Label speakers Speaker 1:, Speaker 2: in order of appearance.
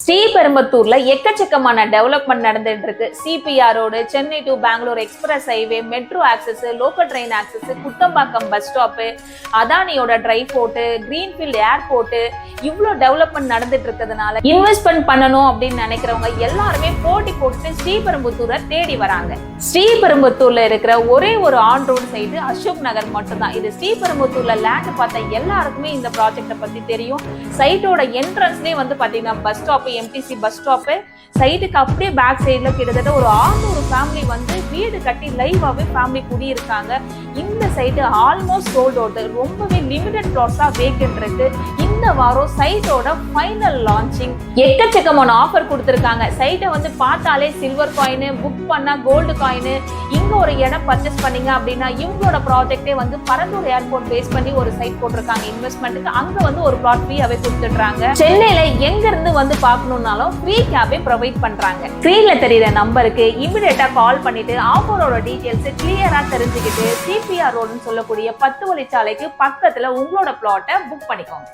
Speaker 1: ஸ்ரீபெரும்புத்தூர்ல எக்கச்சக்கமான டெவலப்மெண்ட் நடந்துட்டு இருக்கு. CPR road, Chennai to Bangalore express highway, metro access, local train access, Kuthambakkam bus stop, அதானியோட dry port, greenfield airport, இவ்வளவு development நடந்துட்டு இருக்கிறதுனால இன்வெஸ்ட்மெண்ட் பண்ணணும் அப்படின்னு நினைக்கிறவங்க எல்லாருமே போட்டி போட்டு ஸ்ரீபெரும்புத்தூரை தேடி வராங்க. ஸ்ரீபெரும்புத்தூர்ல இருக்கிற ஒரே ஒரு on road side Ashok Nagar மட்டும்தான். இது ஸ்ரீபெரும்புத்தூர்ல லேண்ட் பார்த்த எல்லாருக்குமே இந்த ப்ராஜெக்ட பத்தி தெரியும். சைட்டோட என்ட்ரன்ஸ்லயே பாத்தீங்கன்னா bus stop, MTC bus stop, சைட்டுக்கு அப்படியே பேக் சைடுல கிட்டத்தட்ட ஒரு 600 ஃபேமிலி வீடு கட்டி லைவாவே ஃபேமிலி குடியிருக்காங்க. இந்த சைட்டு ஆல்மோஸ்ட் சோல்ட் அவுட். ரொம்பவே லிமிடெட் ப்ளாட்ஸா வேக்கன்ட் இருக்கு. இந்த வாரம் சைட்டோட ஃபைனல் லான்ச்சிங். எக்கச்சக்கமான ஆஃபர் கொடுத்திருக்காங்க. சைட்டை பார்த்தாலே சில்வர் காயின், புக் பண்ணா கோல்டு காயின், இங்க ஒரு இடம் பர்ச்சேஸ் பண்ணீங்க அப்படின்னா இவங்களோட ப்ராஜெக்டே பரந்தூர் ஏர்போர்ட் பேஸ் பண்ணி ஒரு சைட் போட்டிருக்காங்க இன்வெஸ்ட்மெண்ட்டுக்கு. அங்க ஒரு பிளாட் ஃப்ரீயாவே கொடுத்துடுறாங்க. சென்னையில எங்க இருந்து பார்க்கணும்னாலும் ஃப்ரீ கேபே ப்ரொவைட் பண்றாங்க. ஸ்கிரீன்ல தெரியுற நம்பருக்கு இமிடியேட்டா கால் பண்ணிட்டு ஆஃபரோட டீடைல்ஸ் கிளியரா தெரிஞ்சுக்கிட்டு சிபிஆர் ரோடுன்னு சொல்லக்கூடிய 10 வழிச்சாலைக்கு பக்கத்துல உங்களோட பிளாட்டை புக் பண்ணிக்கோங்க.